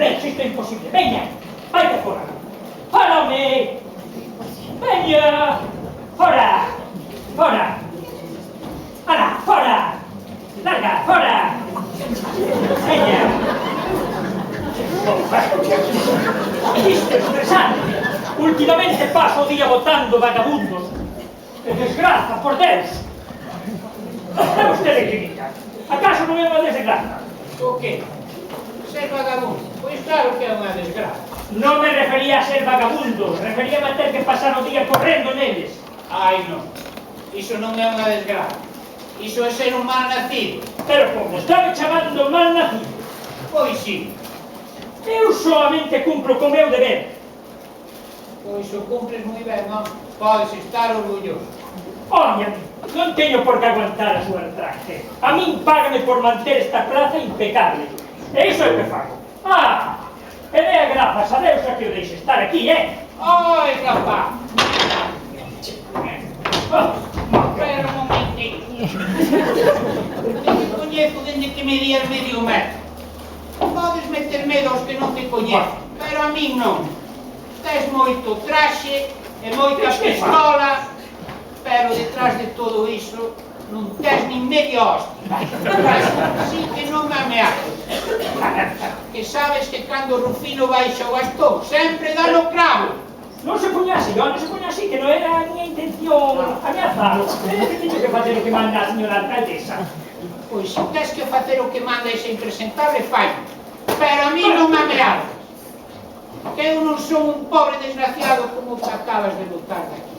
Ben, isto é imposible. Veña, vai que fora. Fora, home. Veña. Fora. Fora. Ala, fora. Larga, fora. Veña. Isto é estresante. Últimamente paso o día botando vagabundos. Que desgraza, por Deus. É vostede que grita. Acaso non é unha desgraza? O que? Ser vagabundo? Pois claro que é unha desgraza. Non me refería a ser vagabundo, refería a ter que pasar o día correndo neles. Ai, non. Iso non é unha desgraza. Iso é ser un mal nacido. Pero como estaba chamando mal nacido, Pois sí. eu solamente cumplo co meu deber. Pois o cumpres moi ben, non? Podes estar orgulloso. Oña, non teño por que aguantar a súa retraste. A min págame por manter esta plaza impecable. E iso é o que fago. E dea grazas a Deus a que o deixe estar aquí, Ai, rapaz! Oh, Pero un momentinho. Te coñezo dende que me días medio metro. Podes meter medo aos que non te coñecen, pero a min non. Tes moito traxe e moita pistola, pero detrás de todo iso non tes nin media hostia. Así que non me ameaces. Que sabes que cando Rufino baixa o bastón sempre dá no cravo. non se poña así, que non era a miña intención ameazalo. Que teño que facer o que manda a señora alcaldesa. Pois se tes que facer o que manda ese impresentable, fai. Pero a mí non me ameaces. Que eu non son un pobre desgraciado como te acabas de botar daqui.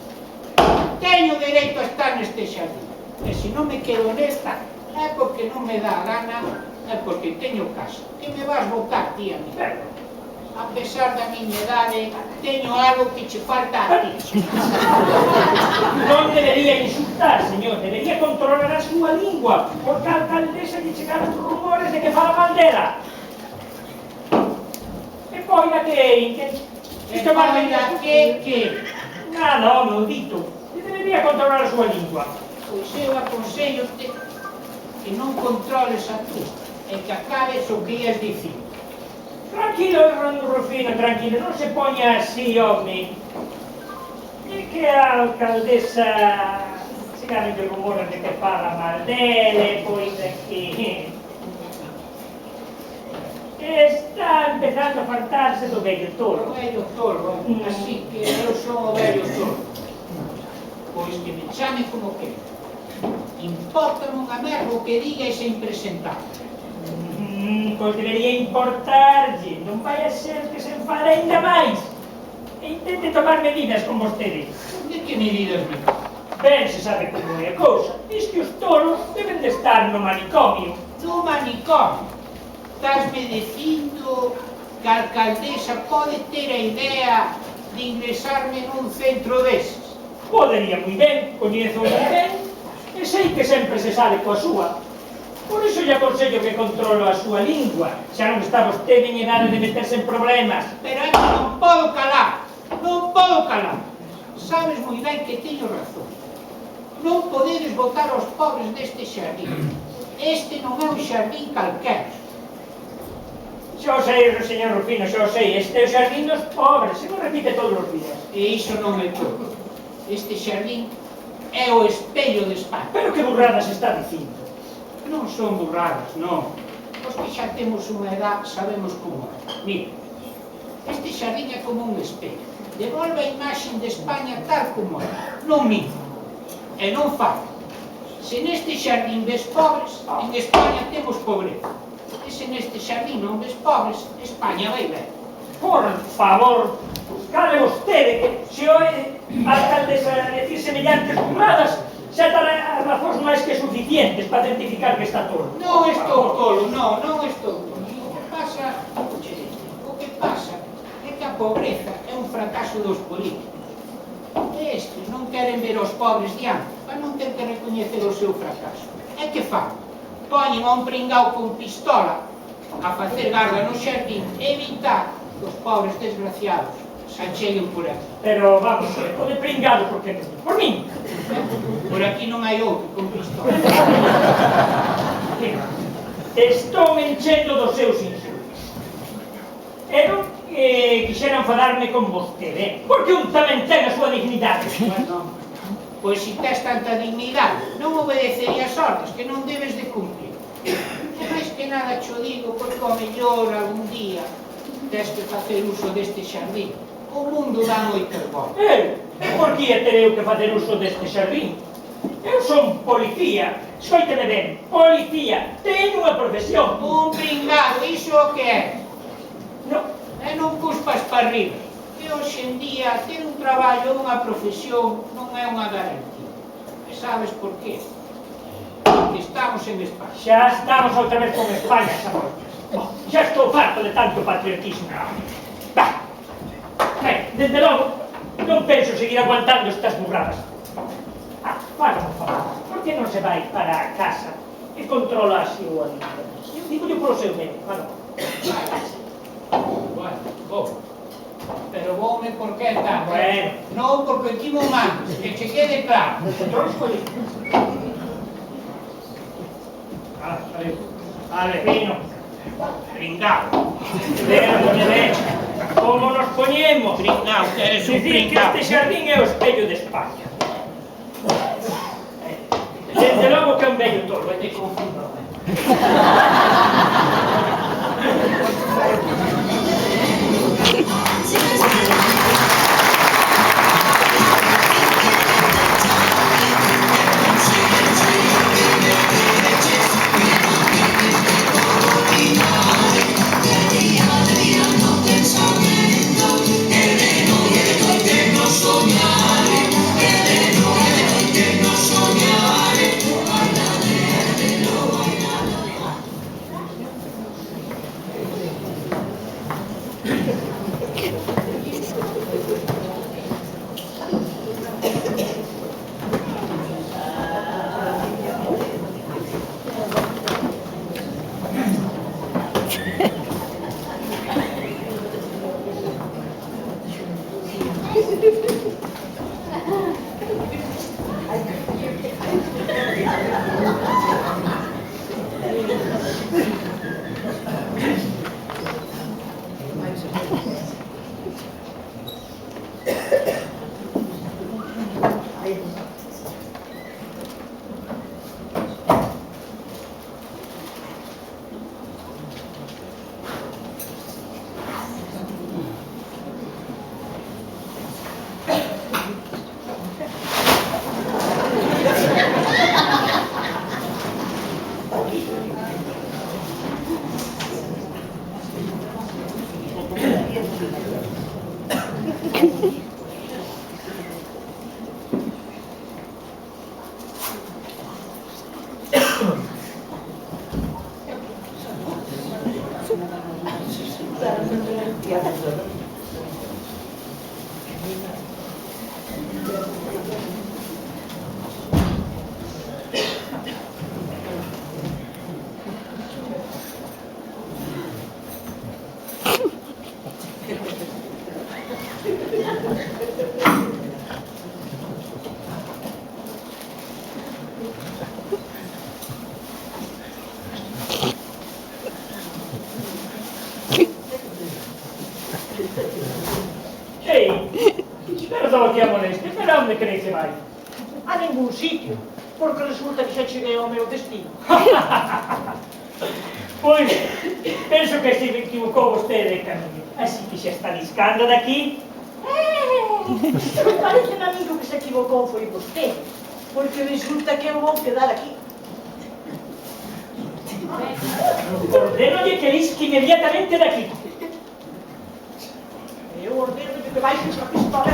Teño dereito a estar neste xardín. E se non me quedo nesta, é porque non me dá a gana, é porque teño casa. Que me vas botar, ti, a mí? A pesar da miña idade, teño algo que che falta a ti. Non debería insultar, señor, debería controlar a súa lingua, porque a alcaldesa lle chegaron rumores de que fala mal dela. E poida que... Isto vai que... Nada, home, o dito. Debería controlar a súa lingua. Pois eu aconsello-te que non controles a tú, e que acabes o que ias dicir. Tranquilo, Rufino, tranquilo, non se poña así, home. É que a alcaldesa chegaron de rumores de que fala mal dele, pois aquí... Está empezando a fartarse do vello toro. O vello toro, así que eu son o vello toro. Pois que me chame como que. Importa unha merda o que diga ese impresentable. Pois debería importarlle, non vai a ser que se enfade ainda máis. E intente tomar medidas con vostede. De que medidas me toman? Ben, se sabe como é a cousa. Diz que os toros deben de estar no manicomio. No manicomio. Estás-me dicindo que a alcaldesa pode ter a idea de ingresarme nun centro deses. Podería moi ben, coñezo moi ben, e sei que sempre se sale coa súa. Por iso lle aconsello que controlo a súa lingua. Xa non está vostede en edade de meterse en problemas. Pero é que non podo calar. Non podo calar. Sabes moi ben que teño razón. Non podedes botar aos pobres deste xardín. Este non é un xardín calquera. Xo sei, señor Rufino, xo sei, este é o xardín dos pobres, se non repite todos os días. E iso non é todo. Este xardín é o espello de España. Pero que burradas está dicindo? Non son burradas, non. Os que xa temos unha edad sabemos como é. Mira, este xardín é como un espello. Devolve a imaxe de España tal como é. Non minto. E non falla. Se neste xardín ves pobres, en España temos pobreza. E se neste xardín non ves pobres, España vai ben. Por favor, cale vostede que se oe a alcaldesa decir semellantes burradas, xa dará razóns máis que suficientes para certificar que está tolo. Non estou tolo, non estou tolo. O que pasa é que a pobreza é un fracaso dos políticos. E estes non queren ver os pobres diante, para non ter que recoñecer o seu fracaso. É que fan? Poñen a un pringao con pistola a facer garda no xardín e evitar que os pobres desgraciados se acheguen por aquí. Pero vamos, o de pringado, por que non? Por min? Por aquí non hai outro con pistola. Estou me enchendo dos seus insultos. E non quixera enfadarme con vostede, porque un tamén ten a súa dignidade. Bueno, pois se tes tanta dignidade, non obedecerías ordes que non debes de cumplir. E máis que nada cho digo, porque ao mellor algún día tes que facer uso deste xardín. O mundo dá moitas voltas. E por que terei que facer uso deste xardín? Eu son policía, escoíteme ben, policía, teño unha profesión. Un pringado, iso o que é? Non, E non cuspas para arriba. E hoxe en día ter un traballo ou unha profesión non é unha garantía. E sabes por qué? Porque estamos en España. xa estamos outra vez con España, sabores. Xa estou farto de tanto patriotismo. Bah, desde logo, non penso seguir aguantando estas burradas. Fágame un favor, por que non se vai para a casa e controla así o animal? Digo-lhe polo seu medio, mano. Bueno, vou. Pero voume por que tal? Bueno. Non porque ti mo mandas, que che quede claro. Control escolhi. Vale, vino. Pringao. Ben, como nos poñemos? Pringao, que eres un Dicir que pringao. este xardín é o espello de España. Desde logo que é un bello tolo, e te confundo. Perdón que a moleste, pero onde crees que vai? A ningún sitio, porque resulta que xa cheguei ao meu destino. Pois, penso que se equivocou vostede de camiño. Así que xa está discando daqui. Pero parece a mí que o que se equivocou foi vostede, porque resulta que eu vou quedar aquí. Ordénolle que lisque inmediatamente daqui. Eu ordeno que baixes a pistola.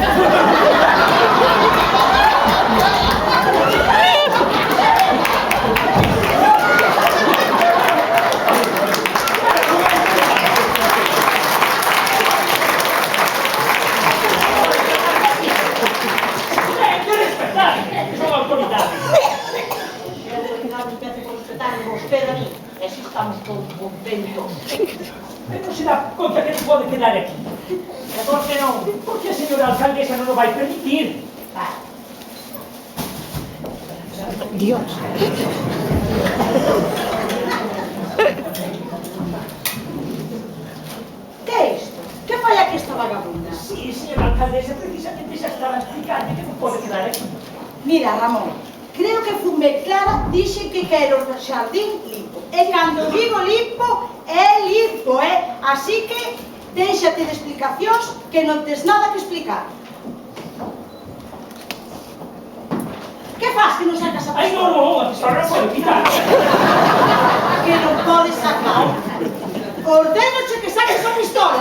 Que respetar, son autoridades. Vostede a mí, e se estamos todos contentos. Pero non se dá conta que non pode quedar aquí. E por que non? Porque a señora alcaldesa non o vai permitir. Dios. Que é isto? que esta vagabunda? Sí, señora alcaldesa, precisamente xa estaba explicando que non pode quedar aquí. Mira, Ramón, creo que fume clara, dixen que quero o xardín limpo. E cando digo limpo, é limpo, Así que, déixate de explicacións que non tes nada que explicar. Que faz que non sacas a Ai, pistola? non, a pistola non pode quitar. Que non podes sacar. Ordénoche que saques a pistola,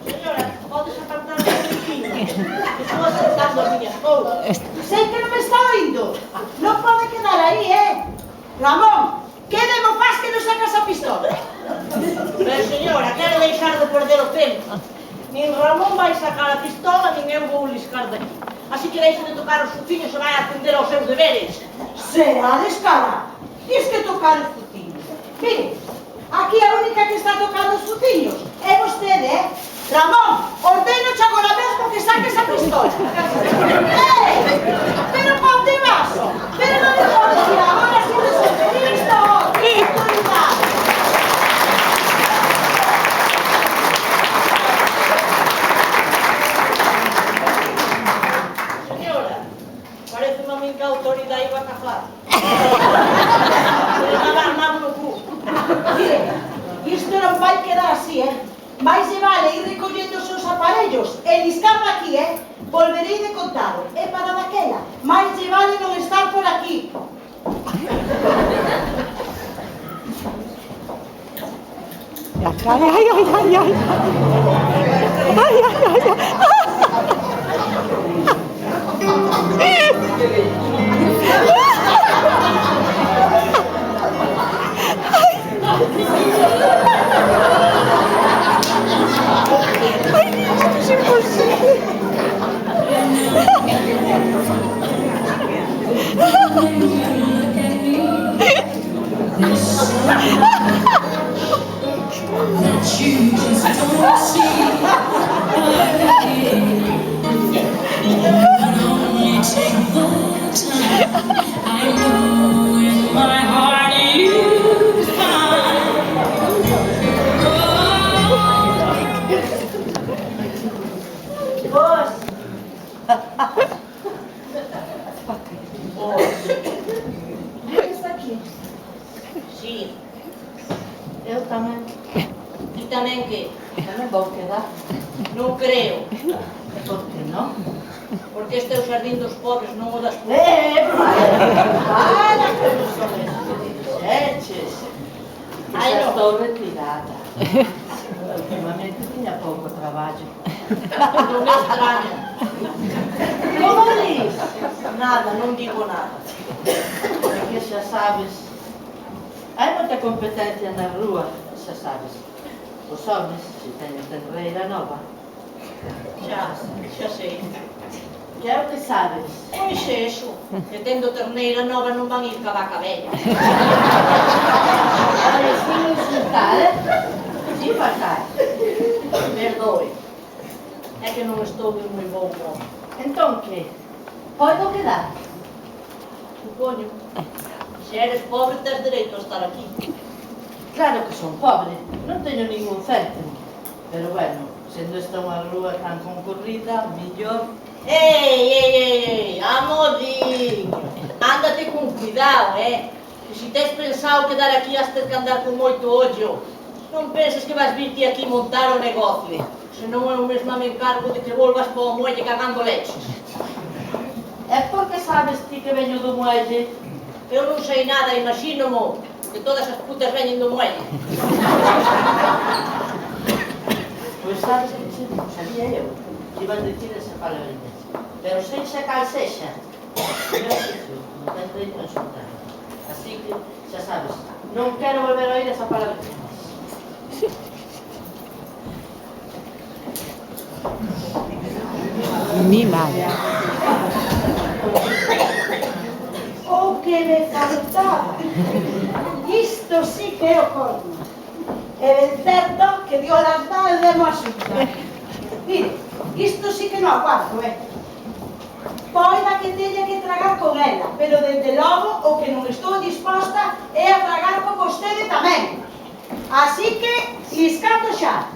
Señora, podes apartar un poquinho, que estou acertando as miñas cousas. Sei que non me está oindo. Non pode quedar aí, Ramón, que demo faz que non sacas a pistola? Pero, señora, quero deixar de perder o tempo. Nin Ramón vai sacar a pistola, nin eu vou liscar daqui. Así que deixe de tocar os fuciños e vai atender aos seus deberes. Será descarada. Diz que tocar os fuciños. Mire, aquí a única que está tocando os fuciños é vostede, Ramón, ordénoche agora mesmo que saques a pistola. Pero ponte vaso. Pero non me podes ir agora sin resolver isto. Autoridade. Señora, parece-me a min que a autoridade iba a cazar. Se lavar mal no cu. Mire, isto non vai quedar así, Vais vale ir recollendo os seus aparellos e liscar aquí, Volverei de contado. E para daquela, máis lle vale non estar por aquí. Ay, ay, ay, ay, ay. Ay, ay, ay, ay. Ay, esto es imposible. That you just don't see. But only take the time. I know in my heart you find. Vos. Está aquí. Sí. Eu tamén. E tamén que? Tamén vou quedar. Non creo. Por que non? Porque este é o xardín dos pobres, non o das pobres. Para que non sabes. Eches. Ai, non. Estou retirada. Últimamente tiña pouco traballo. Non me extraña. Como dis? Nada, non digo nada. Porque xa sabes, hai moita competencia na rúa, xa sabes. Os homes, se teñen tenreira nova. Xa sei. Que é o que sabes? Pois é eso. Que tendo terneira nova non van ir ca vaca vella. Olha, sin insultar, sin faltar. Perdoe. É que non estou de moi bon modo. Entón que? Podo quedar? Supoño. Se eres pobre, tes dereito a estar aquí. Claro que son pobre, non teño ningún céntimo. Pero bueno, sendo esta unha rúa tan concorrida, millor. Ei, amodiño. Ándate con cuidado, Que se tes pensado quedar aquí has ter que andar con moito ollo. Non penses que vas vir ti aquí montar o negocio. Se non é o mesmo me encargo de que volvas para o muelle cagando leches. É porque sabes ti que veño do muelle? Eu non sei nada, imagino-mo que todas as putas veñen do muelle. Pois sabes que se non sabía eu que iban dicir esa palabrinha. Pero sexa cal sexa, non tens dereito a insultar. Así que, xa sabes, non quero volver a oír esa palabrinha. Mi madre. O que me faltaba. Isto sí que é o corno. E ben certo que dio las dadas de mo asunto. Mire, isto sí que non aguanto, Poida que teña que tragar con ela, pero desde logo o que non estou disposta é a tragar con vostede tamén. Así que, liscando xa.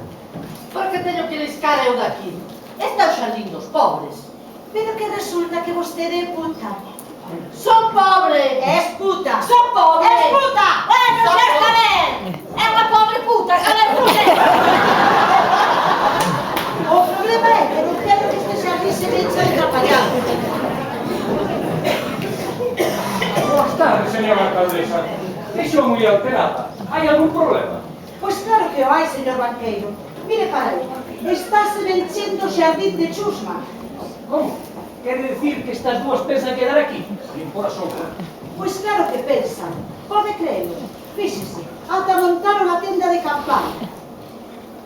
Por que teño que liscar eu daqui? Este é o xardín dos pobres. Pero que resulta que vostede é puta. Son pobre! És puta. Son pobre! És puta. Bueno, xa está ben! É unha pobre puta, xa ven vostede! O problema é que non quero que este xardín se vexa atrapallado. Boas tardes, señora alcaldesa. Vexo moi alterada. Hai algún problema? Pois claro que o hai, señor banqueiro. Mire para aí, estáse vencendo o xardín de chusma. Como? Quere dicir que estas dúas pensan quedar aquí? Limpor a sombra. Pois claro que pensan. Pode creelo. Fíxese, ata montaron a tenda de campaña.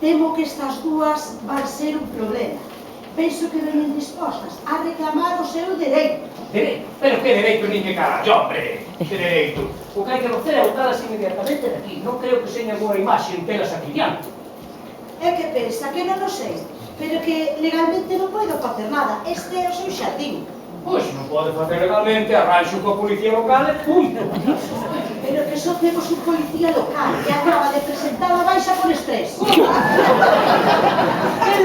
Temo que estas dúas van ser un problema. Penso que venen dispostas a reclamar o seu dereito. Dereito? Pero que dereito nin que carallo, hombre! Que dereito? O que hai que facer é botalas inmediatamente de aquí. Non creo que seña boa imaxe en telas aquí diante. É que pensa que non o sei, pero que legalmente non podo facer nada. Este é o seu xardín. Pois non pode facer legalmente, arranxo coa policía local e punto. Pero que só temos un policía local que acaba de presentar a baixa por estrés. Quere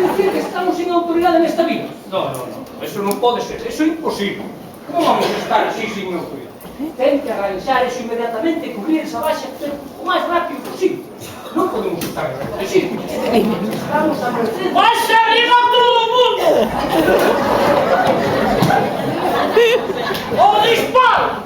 dicir que estamos sin autoridade nesta vida? Non, eso non pode ser, eso é imposible. Non vamos a estar así sin autoridade. Ten que arranxar eso inmediatamente e cubrir esa baixa o máis rápido posible. Non podemos estar así. Estamos a merced. ¡Baixa arriba todo o mundo! ¡O disparo!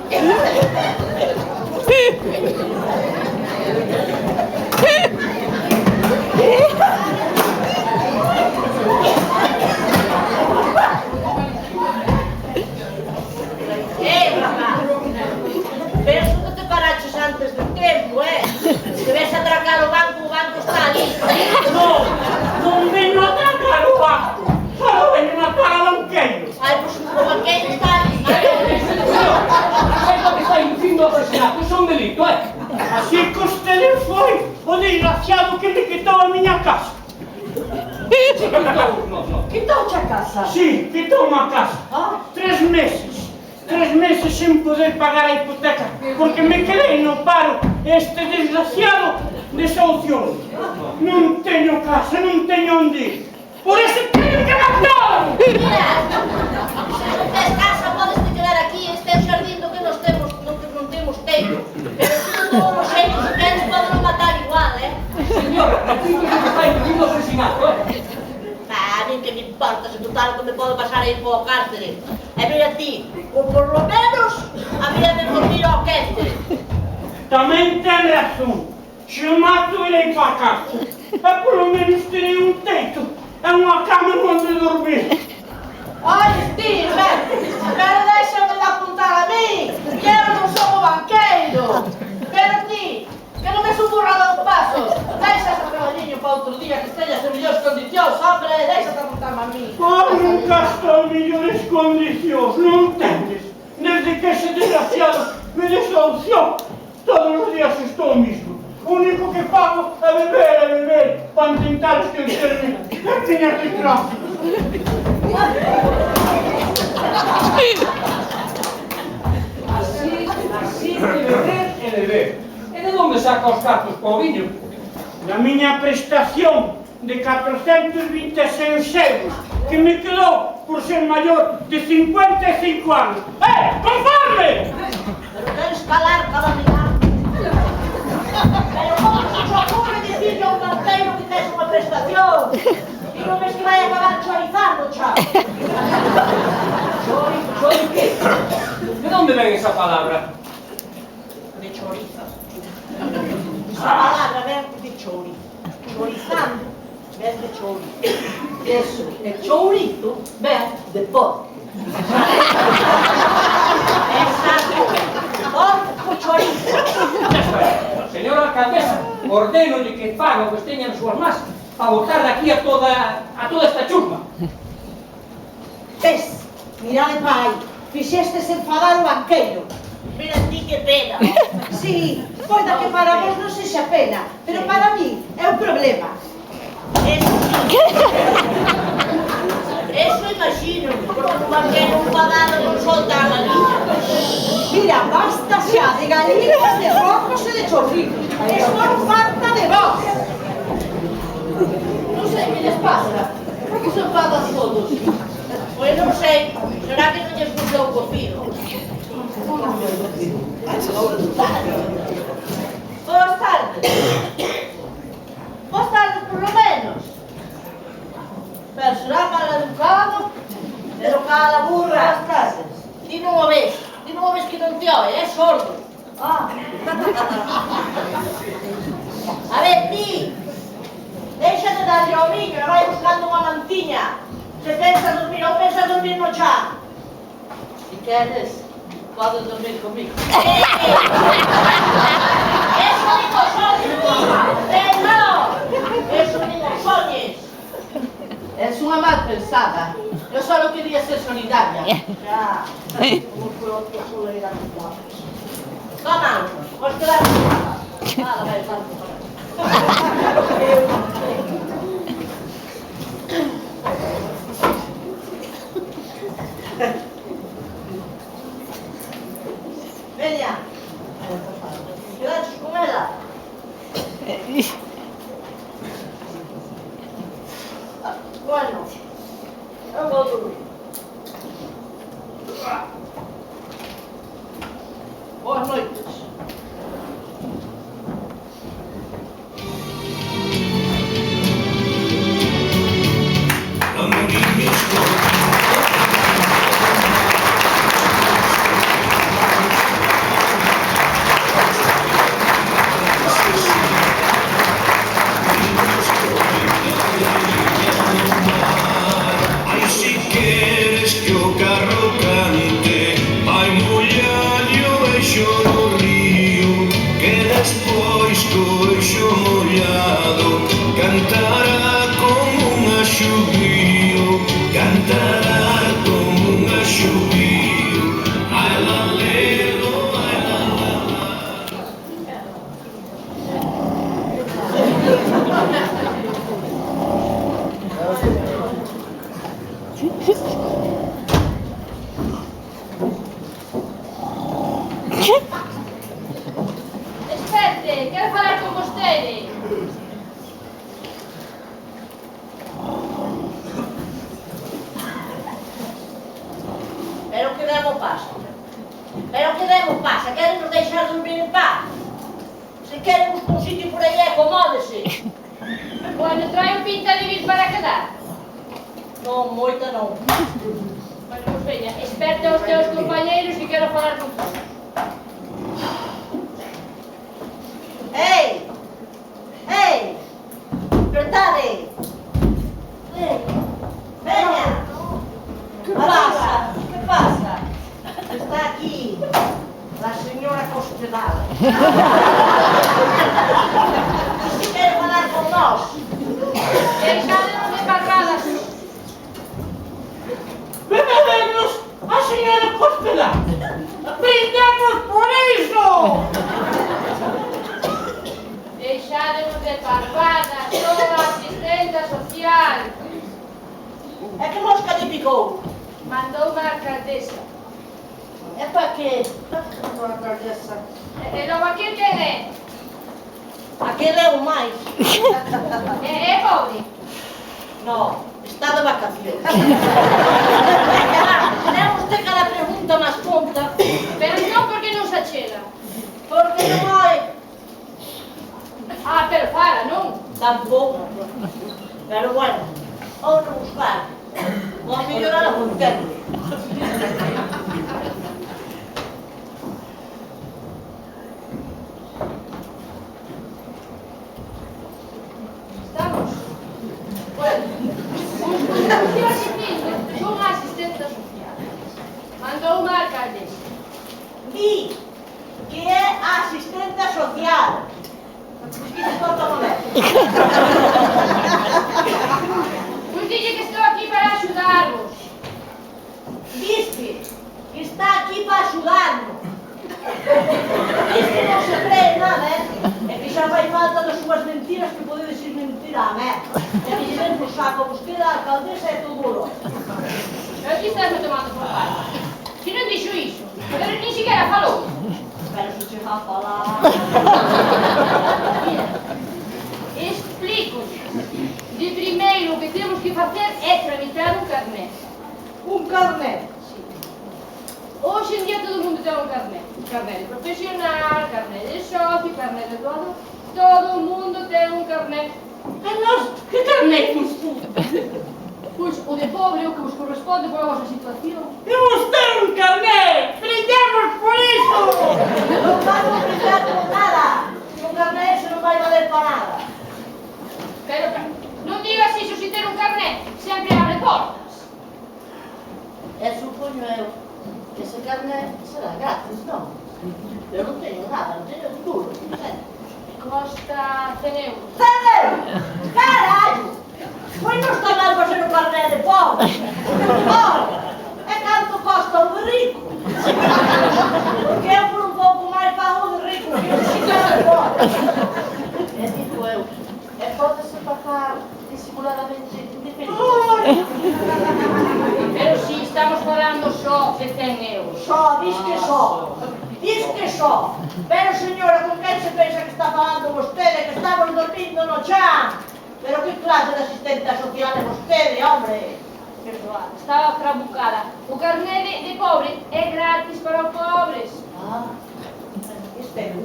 Rapaz! Penso que te paraches antes do tempo, Se ves atracar o banco está ali. Non venno a atracar o banco! Só venno a matar a banqueiro! Ai, pois o banqueiro está ali. Saiba que está inducindo ao asesinato, iso é un delito, Así que usted foi o desgraciado que me quitou a miña casa. Non. Quitouche a casa? Sí, quitou unha casa. 3 meses. 3 meses sen poder pagar a hipoteca, porque me quedei no paro. Este desgraciado desahuciou. Non teño casa, non teño onde ir. Por eso teño que matar! Mira, se non tes casa, podes te quedar aquí. Este é o xardín do que non temos teito. Pero tú todos os xeitos que queres poden matar igual, Señora, aquí que está inducindo ao asesinato, A mí que me importa se total que me pode pasar aí po cárcere. E mira ti, ou por lo menos había de dormir ao quente. Tamén ten razón. Se o mato, irei para casa. E polo menos terei un teito e unha cama onde dormir. Olha, ti, pero déxame de apuntar a mí, que eu non son o banqueiro. Pero ti, que non me subo a dos pasos. Deixa ese traballiño para outro día que esteñas en mellores condicións, hombre, deixa de apuntarme a mí. Nunca estou en mellores condicións, non entendes? Desde que ese desgraciado me desahució, todos os días estou mismo. O único que fago é beber, para intentar esquecerme de tiña que tráfico. Así de beber. E de onde saca os cartos para o viño? Na miña prestación de 426 euros, que me quedou por ser maior de 55 anos. Conforme! Pero queres calar cada mirar. Pero como se te ocurre dicirle a un banqueiro que tes unha prestación? E non ves que vai acabar chorizando, chao. Chori que? De onde ven esa palabra? De choriza. Esa palabra ven de chori. Chorizando, ven de chori. Eso, e chourito, ven de porco. Exacto. Porco chorizo. Señora alcaldesa, ordénolle que faga o que esteña nas súas más para botar daqui a toda esta chusma. Ves, mirade para aí, fixestes enfadar o banqueiro. Mira ti que pena. Sí, poida que para vos non sexa pena, pero para mí é un problema. Eso sí. Eso imagino, porque un banqueiro enfadado non solta a galiña. Mira, basta xa de galinas, de porcos e de chorritos. Estou farta de vos. Non sei que lles pasa? Por que se enfadan todos? Pois non sei, será que non lles gusta o cocido? Boas tardes. Boas tardes, por lo menos. Pero será mal educado? Educada burra. Boas tardes. Ti non o ves que non te oe, é sordo. Ah. A ver, ti, deixa de darlle ao niño e vai buscando unha mantiña. Se pensas dormir ou pensas dormir no chan. Si queres, podes dormir comigo. Eso digo soñes, no, eso digo soñes. Es unha mal pensada. Eu só quería ser solidaria. Ya, como foi outro solidaria. Toma, vos quedar en casa. Nada, vai estar por favor. Veña. Quedaches con ela. Bueno, eu vou dormir. Boas noites. Ai, si queres que o carro cante, vai mollallo e xo no río, que despois co eixo mollado cantará como un axubío, cantará como un axubío. Ai, lalelo, ai, lalala. Esperte, quero falar con vostede. Pero que demo pasa? Pero que demo pasa? Queren nos deixar dormir en paz? Se queren buscar un sitio por aí, acomódese. Bueno, traio pinta de vir para quedar. Non, moita non. Bueno, pues veña, esperte aos teus compañeiros que quero falar con vos. Ei! Ei! Pretade! Ei! Veña! Que pasa? Que pasa? Está aquí la señora Cospedal. Se quere falar con nós. Deixádenos de cargadas. ¡Bebemos a señora Cospedal! ¡Brindemos por iso! Deixádenos de parvadas, sou a asistenta social. É que mosca de picou. Mandou unha alcaldesa. É para que? Para a alcaldesa. E logo aquí quen é? Aquele é o máis. É pobre? No, está de vacacións. Tenemos de cada pregunta máis tonta. Pero non porque non se achega. Porque non hai. Ah, pero fala, non? Tampouco. Pero bueno, vamos a buscar. Vamos a mellorar a función. Estamos? Bueno, eu sou unha asistente social. Mandou unha alcaldesa. Di que é a asistente social. Que se corta o momento. Pois dille que estou aquí para axudarvos. Diz que está aquí para axudarnos. Diz que non se cree nada, e que xa fai falta das súas mentiras que podedes ir mentir á merda. E que lle ven por saco vostede a alcaldesa e todo o Eu aquí estás me tomando por parte. Que non dixo iso, pero nin siquiera falou. Pero se che va a falar. Mira, explico. De primeiro carnet. Hoxe en día todo o mundo ten un carnet. Carnet de profesional, carnet de socio, carnet de dono. Todo o mundo ten un carnet. E nós, que carnet temos tú? Pois o de pobre, o que vos corresponde pola vosa situación. Temos ter un carnet! Brindemos por iso! Non vamos a brindar por nada. Un carnet se non vai valer para nada. Pero non digas iso sin ter un carnet, sempre abre portas. E supoño eu que ese carnet será gratis, non? Eu non teño nada, non teño un duro, Costa 100 euros. 100 euros! Carallo! Pois non está mal facer un carnet de pobre. Ora, e canto costa o de rico? Porque eu por un pouco máis pago o de rico que o de pobre. E digo eu, e pódese pagar disimuladamente indefinido. Pero si estamos falando só de 100 euros. Só, diz que só. Diz que só. Pero señora, con quen se pensa que está falando vostede, que estamos dormindo no chan? Pero que clase de asistente social é vostede, hombre? Perdoad, estaba trabucada. O carnet de pobre é gratis para os pobres. Ah, espera.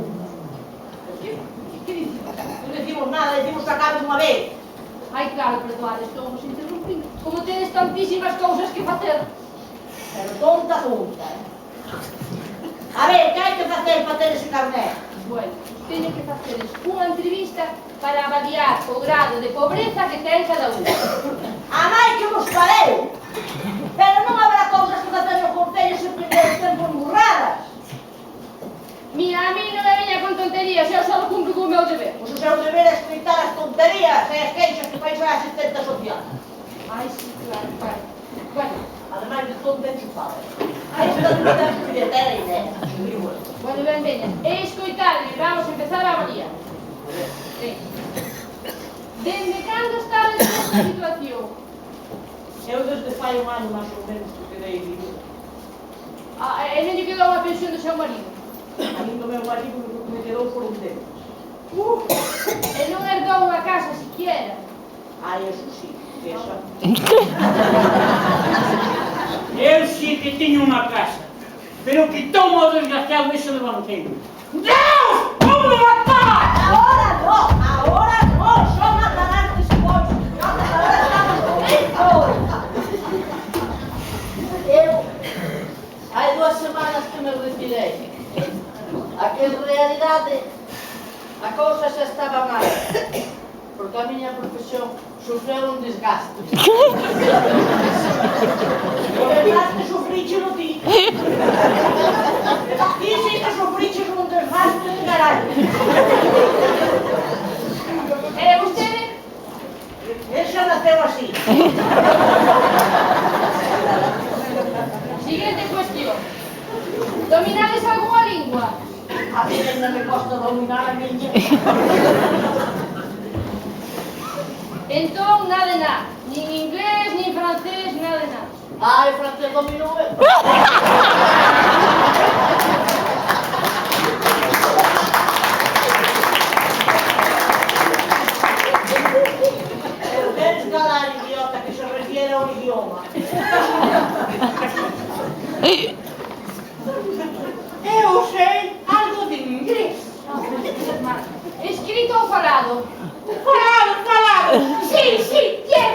Que dicimos? Non decimos nada, decimos que acabe unha vez. Ai, claro, perdoad, estou vos interrumpindo. Como tedes tantísimas cousas que facer. Pero tonta, A ver, que hai que facer para ter ese carnet? Bueno, teño que faceres unha entrevista para avaliar o grado de pobreza que ten cada un. A máis que vos fareu. Pero non habrá cousas que facer no concello se perder tempo en burradas. Mira, a mí non me veña con tonterías, eu só cumpro con o meu deber. Pois o seu deber é escritar as tonterías e as queixas que fais a asistente social. Ai, sí, claro, claro. Bueno, Ademais de tonta enchufada. Aí está de ter puñetera idea. bueno, ben, veña. E escoitadme, vamos a empezar a avaliar. Sí. Dende cando estades nesta situación? Eu desde fai un ano máis ou menos que quedei vivo. Ah, e non lle quedou unha pensión do seu marido? A mí do meu marido me quedou por un tempo. E non herdou unha casa siquiera? Ai, eso sí, esa. Eu sí que teño unha casa, pero quitou o desgraciado ese do banqueiro. Deus! Vou me matar! Ahora no, só matarás despois. Ahora estamos con isto. Eu, hai 2 semanas que me retirei. Aquí en realidade a cousa xa estaba mal, porque a miña profesión sufreu un desgaste. O verdade que sufríchelo ti. Ti sí que sufríchelo un desgaste de caralho. E vostede? Él xa naceu así. Siguiente cuestión. Dominades algunha lingua? A mí ainda me costa dominar a miña. Entón, nada de nada. Nin inglés, nin francés, nada de nada. Ai, francés dominou eu. Pero queres calar, idiota, que se refiere ao idioma. Eu sei algo de inglés. Escrito ou falado? Falado. Sí, tien.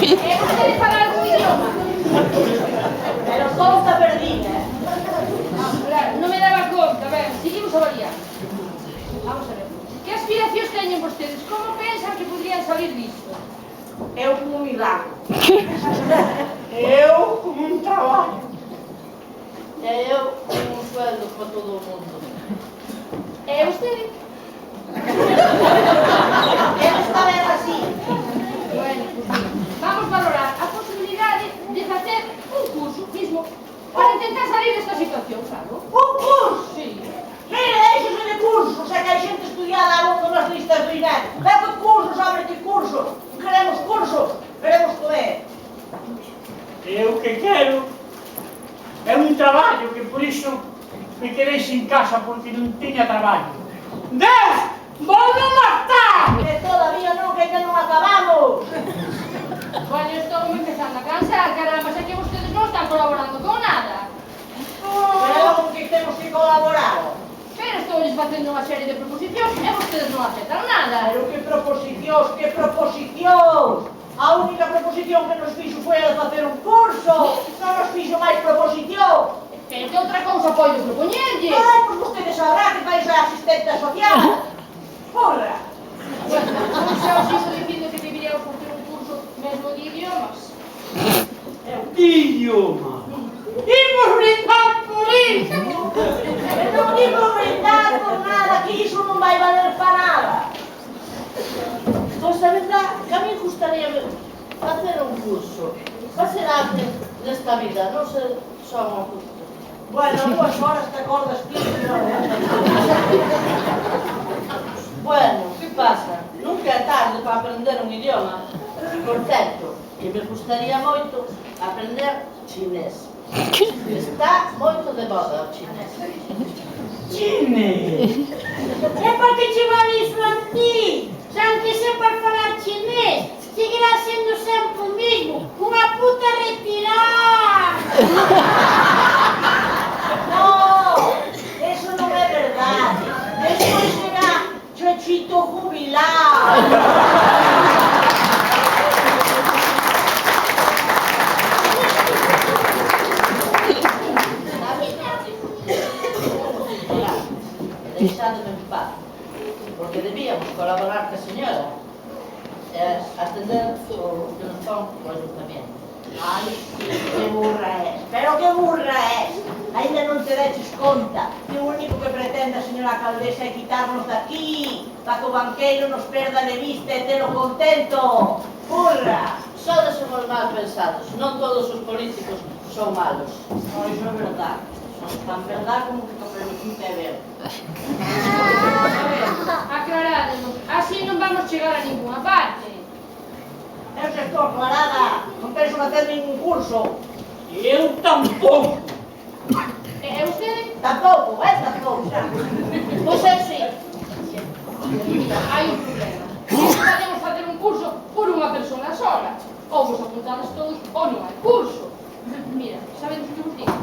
E vostede fala algún idioma? Pero tonta perdida. Claro, non me daba conta. Ben, seguimos a variar. Vamos a ver. Que aspiracións teñen vostedes? Como pensan que podrían salir disto? Eu como un milagro. Eu como un traballo. E eu con un sueldo para todo o mundo. E vostede? Él está ben así. Bueno, vamos valorar a posibilidade de facer un curso mismo para intentar salir desta situación, claro. Un curso. Sí. Mire, deixese de cursos, é que hai xente estudiada a longo nas listas do INEP. Ve que cursos, abre que cursos. Queremos cursos, queremos comer. Eu que quero é un traballo que por iso me quedei sin casa porque non tiña traballo. Deus! Vou me matar! Que todavía non, que colaborar. Pero estou lles facendo unha serie de proposicións e vostedes non aceptan nada. Pero que proposicións, que proposicións! A única proposición que nos fixo foi a de facer un curso, non nos fixo máis proposición. Pero que outra cousa podo propoñerlle? Ai, pois vostede sabrá que vais a asistente social. Porra! Non xa os iso dicindo que deberíamos facer un curso mesmo de idiomas. Idioma. Imos brindar por iso. Non imos brindar por nada, que iso non vai valer para nada. Pois a verdad, que a mí gustaría facer un curso. Facer arte nesta vida, non ser só unha cultura. Bueno, 2 horas te acordas ti, Bueno, que pasa? Nunca é tarde para aprender un idioma. Por certo, que me gustaría moito aprender chinés. Está moito de moda o chinés. Chinés. E por que che van iso a ti? Xa que sepas falar chinés, seguirá sendo sempre o mismo, unha puta retirada. No, eso non é verdade. Despois será chochito jubilado. Deixádeme en paz, porque debíamos colaborar ca señora e atender o que nos pon o ayuntamiento. Ai, que burra és, pero que burra és. Ainda non te deches conta que o único que pretende a señora alcaldesa é quitarnos daqui, para que o banqueiro nos perda de vista e telo contento. Burra! Sodes somos mal pensados, non todos os políticos son malos. Non, iso é verdade. Son tan verdad como que non permitite ver. Aclarádemos, así non vamos chegar a ninguna parte. Eu xa estou aclarada, non penso facer ningún curso. Eu tampouco. E vostede? Tampouco, tampouco, xa. Pois é, sí. Hai un problema. Non podemos facer un curso por unha persona sola. Ou vos apuntades todos ou non hai curso. Mira, sabedes o que vos digo?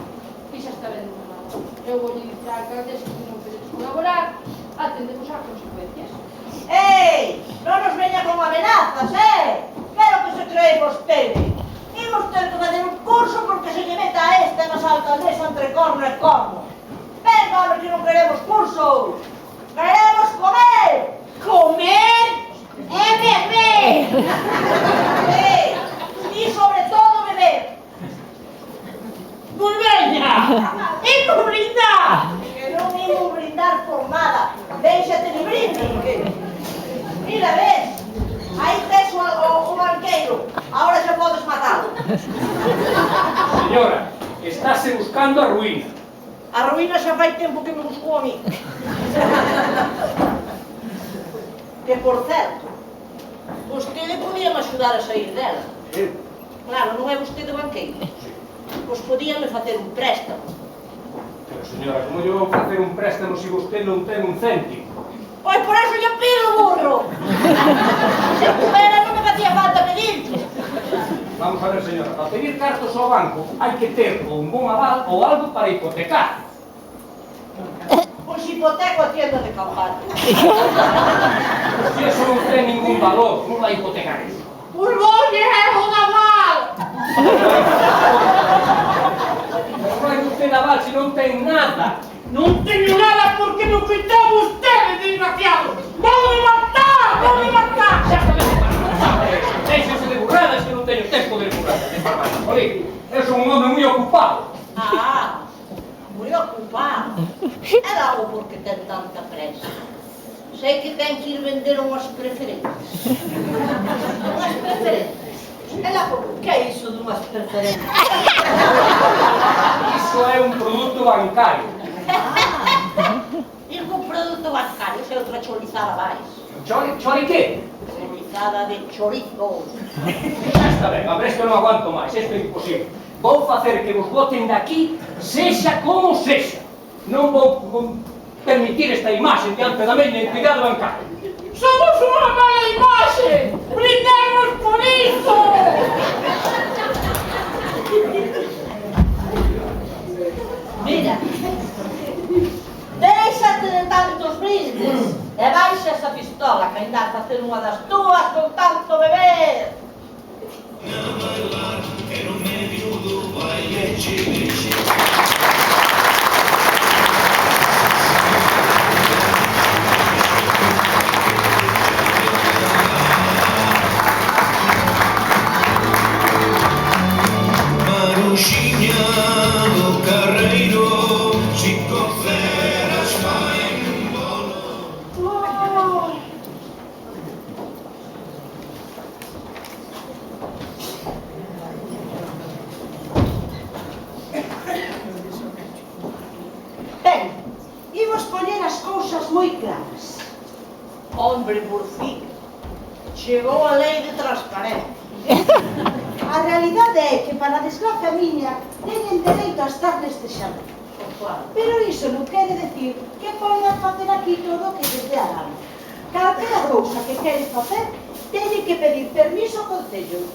Que xa está vendo unha nada. Eu vou dicir a alcaldesa que non podedes colaborar, atendemos ás consecuencias. Ei, non nos veña con amenazas, Pero que se cree vostede. Imos ter que fazer un curso porque se lle meta a esta nas alcaldesa entre corno e corno. Venga, hombre, que non queremos cursos. Queremos comer. Comer e beber. E sobre todo beber. Pois veña. Imos brindar. Que non imos brindar por nada. Déixate de brinde. Mira, ves? Aí tes o banqueiro. Ahora xa podes matalo. Señora, estáse buscando a ruína. A ruína xa fai tempo que me buscou a mí. Que, por certo, vostede podía me axudar a sair dela. Claro, non é vostede banqueiro. Pois podíame facer un préstamo. Pero, señora, como yo vou facer un préstamo se vostede non ten un céntimo? Pois por eso lle pido, burro. Se pudera non me facía falta pedirte. Vamos a ver, señora, para pedir cartos ao banco hai que ter un bon aval ou algo para hipotecar. Pois hipoteco a tienda de campaña. Se eso non ten ningún valor, non vai hipotecar eso. Pois vos lle un aval. Pero vai usted aval se non ten nada. Non teño nada porque me quitou vostede, desgraciado. Vou matar, vou matar. Xa está ben de parvadas. Déxense de burradas que non teño tempo de burradas, de parvadas. Oye, eu son un home moi ocupado. Ah, moi ocupado. É logo porque ten tanta presa. Sei que ten que ir vender unhas preferentes. Unhas preferentes. É logo, que é iso dunhas preferentes? Iso é un produto bancario. Ir con produto bancario, se outra chorizada vais. Chori que? Chorizada de chorizo. Xa está ben, a isto non aguanto máis, isto é imposible. Vou facer que vos boten daqui, sexa como sexa. Non vou permitir esta imaxe diante da miña entidade bancaria. Somos unha mala imaxe. Brindemos por iso. Mira, facer unha das túas con tanto beber. Que no medio do baile chile. Maruxiña do carreiro, si coceras vai un bolo. Ben, imos poñer as cousas moi claras. Hombre, por fin, chegou a lei de transparencia. A realidade é que, para a desgracia miña, teñen dereito a estar neste xardín. Pero iso non quere decir que poidan facer aquí todo o que lles dé a gana. Calquera cousa que quere facer, teñen que pedir permiso ao Concello.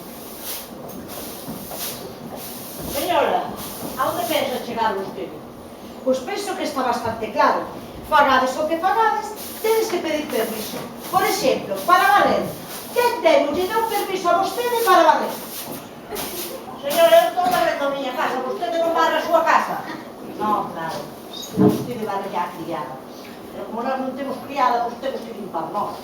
Señora, a onde pensa chegar vostede? Pois penso que está bastante claro. Fagades o que fagades, tedes que pedir permiso. Por exemplo, para barrer. Quen temos lle deu permiso a vostede para barrer? Señora, eu estou barrendo a miña casa, vostede non barra a súa casa? Non, claro, a vostede barra ya a criada. Pero como nós non temos criada, pois temos que limpar nós.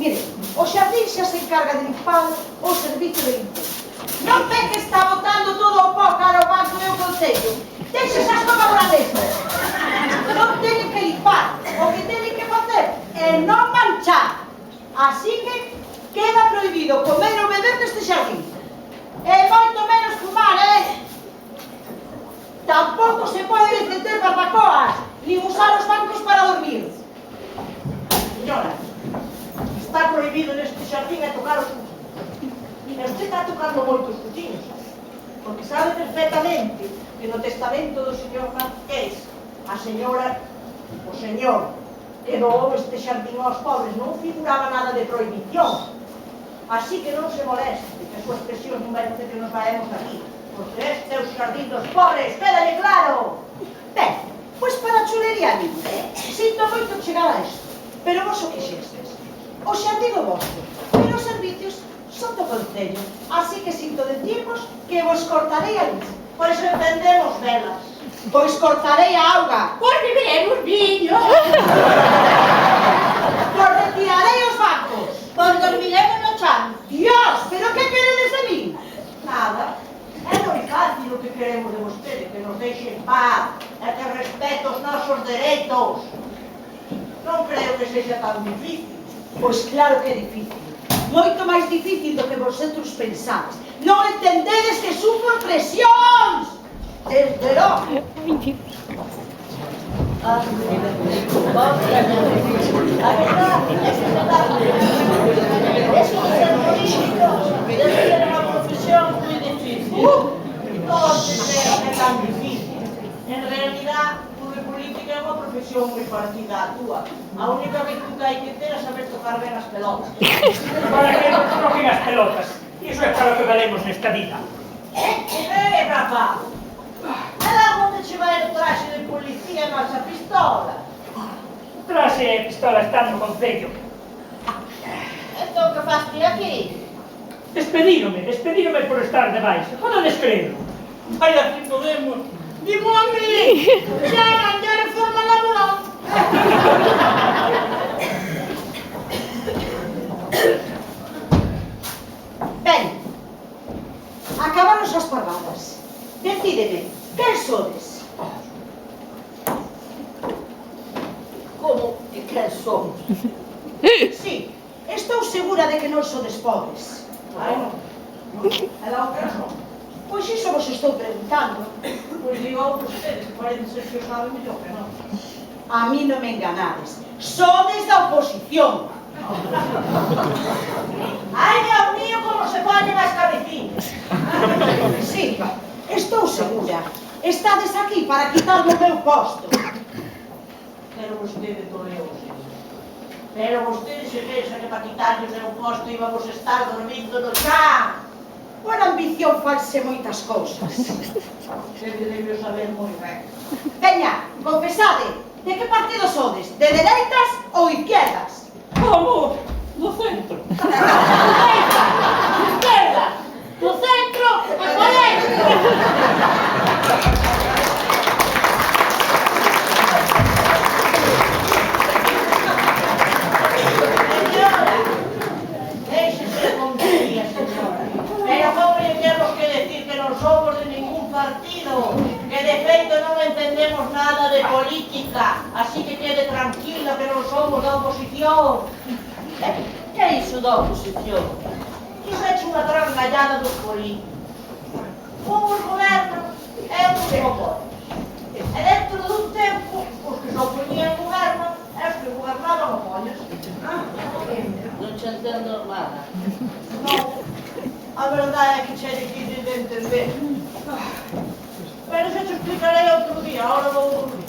Mire, o xardín xa se encarga de limpar o servicio de limpeza. Non ve que está botando todo o pó cara ao banco e ao Concello? Deixes as colaboradesas. Non teñen que limpar, o que teñen que facer é non manchar. Así que queda prohibido comer ou beber neste xardín. E moito menos fumar, Tampouco se pode encender barbacoas, nin usar os bancos para dormir. Señora, está prohibido neste xardín a tocar os cuchiños. E usted está tocando moitos cuchiños, porque sabe perfectamente que no testamento do señor Marqués, a señora, o señor, que doou este xardín aos pobres non figuraba nada de prohibición. Así que non se moleste, que a súa expresión non vai dizer que nos vaemos aquí, porque este é o xardín dos pobres, quédalle claro! Ben, pois para a chulería libre, sinto moito chegar a isto, pero vos o quixestes. O xardín o vosso, pero os servicios son do Concello, así que sinto decirvos que vos cortarei a luz. Pois entendemos velas. Pois cortarei a auga. Pois viviremos viños. Pois retirarei os bancos. Pois dormiremos no chan. Dios, pero que queredes de min? Nada. É moi fácil o que queremos de vostede, que nos deixe en paz e que respete os nosos dereitos. Non creo que sexa tan difícil. Pois claro que é difícil. Moito máis difícil do que vosotros pensades. Non entendedes que sufro presións. Desde logo. A verdade é que notable. Es que ser político debe ser unha profesión moi difícil. Todos se crean que é tan difícil. En realidad, unha política é unha profesión moi parecida á túa. A única virtud que hai que ter é saber tocar ben as pelotas. Para que non toquen as pelotas. Iso é para o que valemos nesta vida. Rapaz! Era onde che vai o traxe de policía e nosa pistola? Traxe e pistola está no Concello. Entón, que faz ti aquí? Despedírome por estar debaixo. Como descredo? Vai aquí podemos. Dimo a mí! Xa, ya reforma laboral! Ben, acabaron as parvadas. Decídeme, quen sodes? Como que quen somos? Sí, estou segura de que non sodes pobres. Ai, non. Ela o que son? Pois iso vos estou preguntando. Pois digo a vostedes, que parece ser que o saben mellor que non. A mí non me enganades. Sodes da oposición. Ai, Dios mío, como se ponen as cabeciñas. Sí, estou segura. Estades aquí para quitarme o meu posto. Pero vostede toleouse. Pero vostede se pensa que para quitarlle o meu posto íbamos estar dormindo no chan. Por ambición false moitas cousas. Debe saber moi ben. Veña, confesade, de que partido sodes? De dereitas ou izquierdas? Como? Do oposición. Que é iso da oposición? Iso é unha gran gallada dos políticos. Uns gobernan e outros non poden. E dentro dun tempo, os que se opoñían gobernan e os que gobernaban opollas. Non te entendo nada. Non, a verdade é que che difícil de entender. Pero xa te explicarei outro día, ahora vou dormir.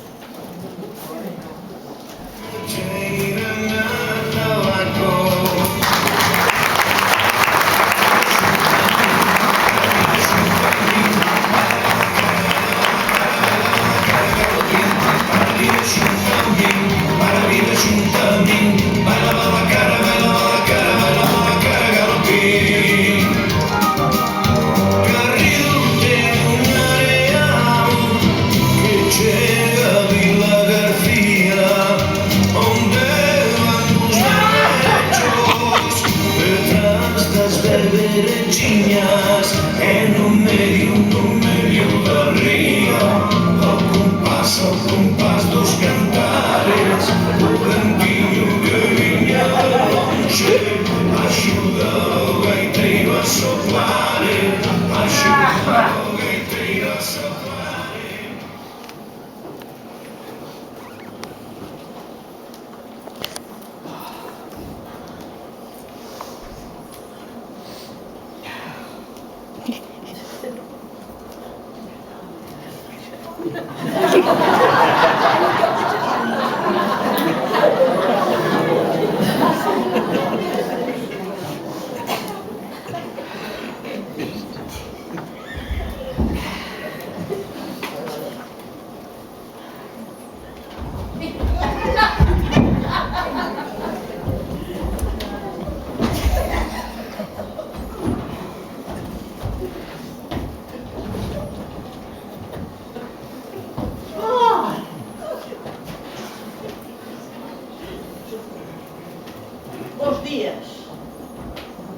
Bos días.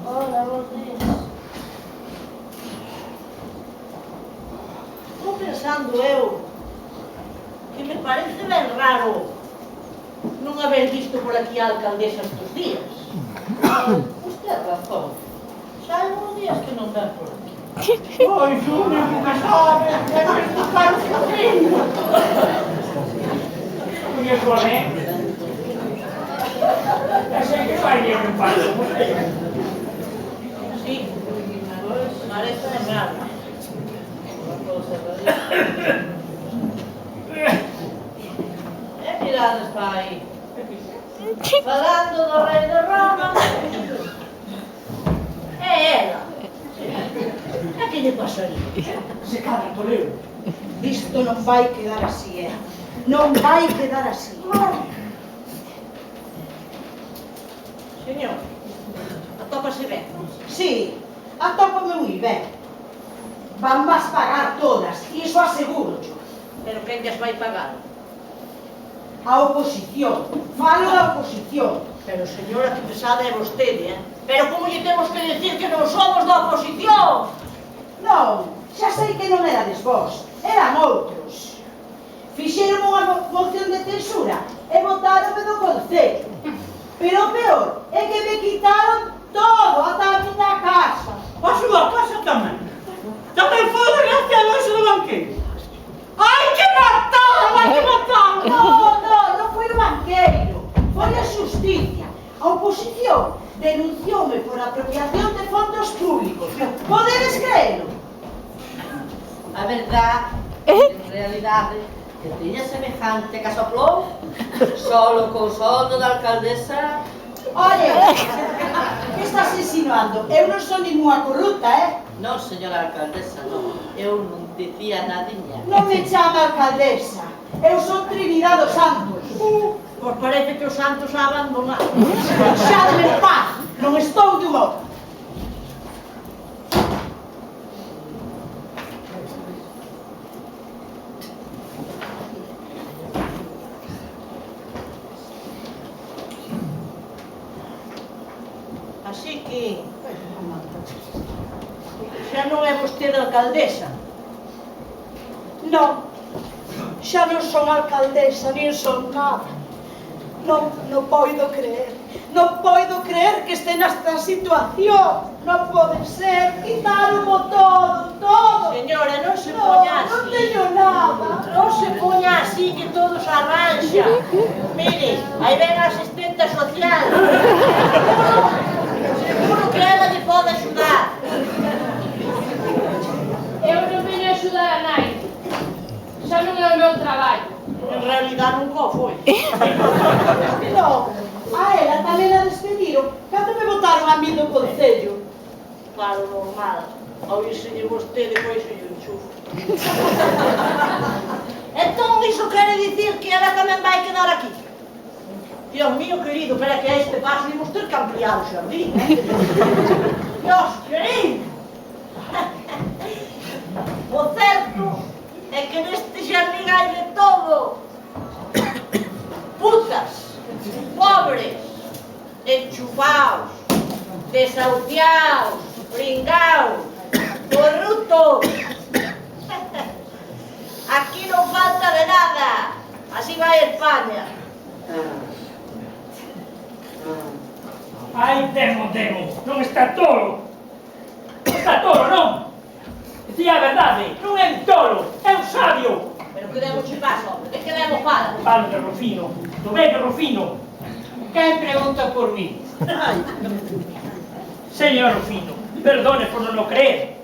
Hola, bos días. Estou pensando eu que me parece ben raro non haber visto por aquí a alcaldesa estes días. Pois ten razón. Xa hai uns días que non ven por aquí. Pois, o único que sabe é criticar o seu filho. Coñezo a mí. Ya sei que vai bien un paso. Sí, pois parece raro. E mirades para aí. Falando do rei de Roma. É ela. E que lle pasaría? Se cala, Toledo. Isto non vai quedar así, Non vai quedar así. Señor, atópase ben. Sí, atópame moi ben. Van vas pagar todas, iso aseguro. Pero quen lles vai pagar? A oposición. Falo da oposición. Pero, señora, que pesada é vostede, Pero como lle temos que decir que non somos da oposición? Non, xa sei que non erades vos, eran outros. Fixeron unha moción de censura e botaronme do concello. Pero o peor é que me quitaron todo, ata a miña casa. A súa casa tamén. Tamén foi desgraciado ese do banqueiro. Hai que matar, hai que matar. Non foi o banqueiro, foi a xusticia. A oposición denuncioume por apropiación de fondos públicos. Podedes creelo? A verdade, en realidade, que tiña semejante que asoplou, solo con soldo da alcaldesa. Oye, que estás insinuando? Eu non son ninguna corrupta, Non, señora alcaldesa, non. Eu non dicía nadiña. Non me chama alcaldesa. Eu son Trinidad dos Santos. Pois parece que os santos a abandonaron. Deixadme en paz, non estou de humor. Así que xa non é vostede alcaldesa. Non, xa non son alcaldesa, nin son nada. Non poido creer. Non poido creer que este nesta situación. Non pode ser. Quitaronmo todo. Señora, non se poña así. Non teño nada. Non se poña así que todo se arranxa. Mire, aí ven a asistente social. Seguro que ela lle pode axudar. Eu non veño a axudar a nai. Xa non é o meu traballo. En realidad nunca o foi. Non. A ela tamén a despediron cando me botaron a mí do concello. Claro, normal. Ao irselle vostede, pois se lle enchufo. Entón, iso quere dicir que ela tamén vai quedar aquí? Dios mío, querido, pero que a este paso imos ter que ampliar o xardín, Dios querido! O certo é que neste xardín hai de todo. Putas, pobres, enchufaos, desahuciaos, pringaos, corruptos. Aquí non falta de nada. Así vai España. Ai, temo. Non está tolo. Está tolo, non? Dicía a verdade. Non é un tolo, é un sabio. Pero que demos che paso, que demos para? Falo de Rufino, do vello Rufino. Quen pregunta por mí? Señor Rufino, perdone por non o creer.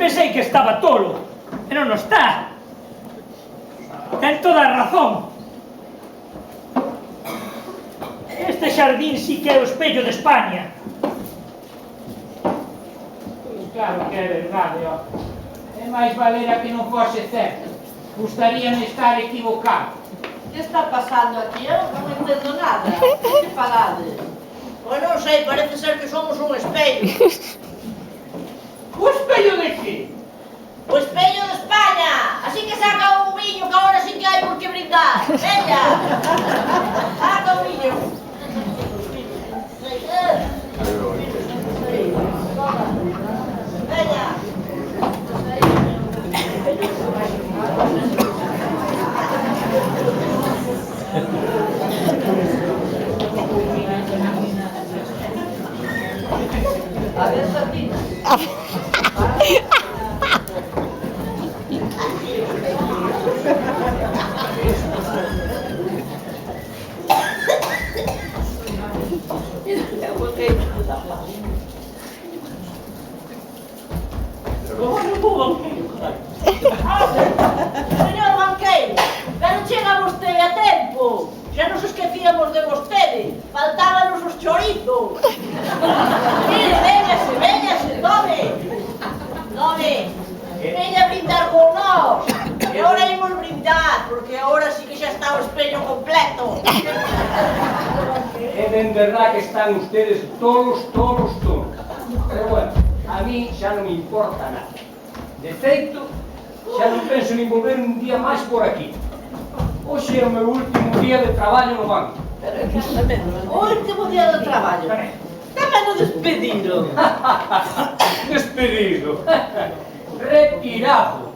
Pensei que estaba tolo, e non o está. Ten toda a razón. Este xardín sí que é o espello de España. Pois claro que é verdade, ó. É máis valera que non fose certo. Gustaríame estar equivocado. Que está pasando aquí? Eu non entendo nada. Que falades? Pois non sei, parece ser que somos un espello. O espello de que? O espello de España! Así que saca un viño que ahora sí que hai por que brindar. Veña! Saca un viño. Veña! A ver, Santina. Señor banqueiro, pero chega vostede a tempo. Xa nos esquecíamos de vostede. Faltábanos os chorizos. Mire, véñase, tome. Veña a brindar con nós. E ahora imos brindar, porque ahora sí que xa está o espello completo. É ben verdad que están ustedes todos. Pero bueno, a mí xa non me importa nada. De feito, xa non penso nin volver un día máis por aquí. Hoxe é o meu último día de traballo no banco. O último día do traballo. Tamén o despedido. Despedido. Retirado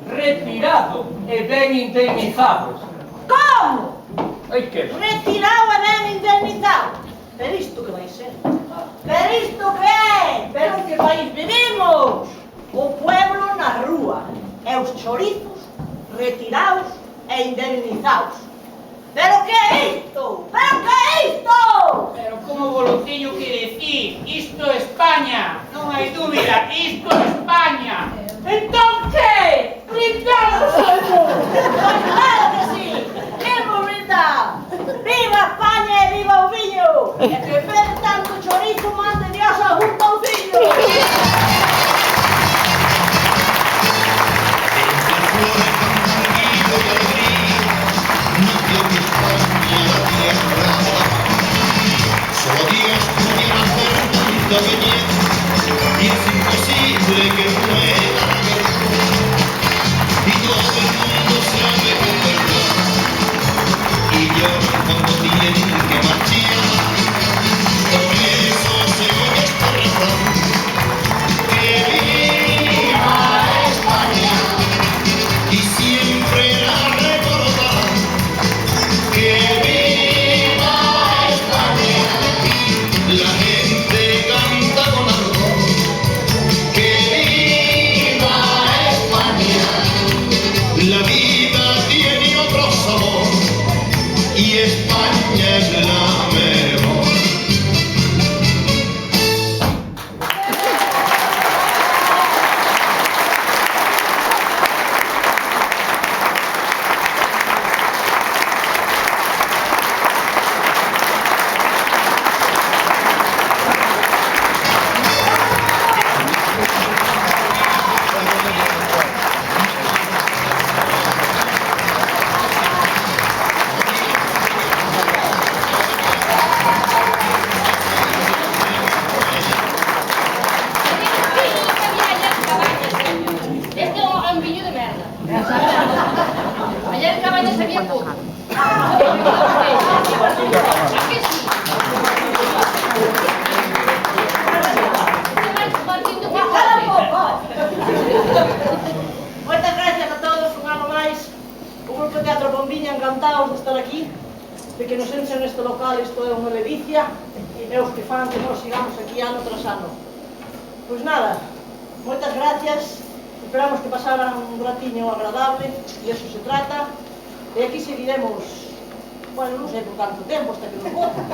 e ben indemnizado. Como? Ai que? Retirado e ben indemnizado. Pero isto que vai ser? Pero isto que é? Pero que país vivimos? O pueblo na rúa e os chorizos retirados e indemnizados. Pero que é isto? Pero como vos lo teño que decir? Isto é España. Non hai dúbida, isto é España. Entón que? Brindamos algo. Pois claro que sí. Imos brindar. Viva España e viva o viño. E que en vez de tanto chorizo mande Dios a un pauciño. Solo Dios pudiera hacer tanta belleza y es imposible que pueda haber. Y todo el mundo sabe que es verdad. Y yo cuando tienen que marchar, por eso se oye esta razón. Que viva España y siempre la recordar. Que viva vexo neste local, isto é unha ledicia, e os que fan que nos sigamos aquí ano tras ano. Pois nada, moitas gracias, esperamos que pasaran un ratiño agradable, e eso se trata, e aquí seguiremos, bueno, non sei por canto tempo, hasta que nos voten.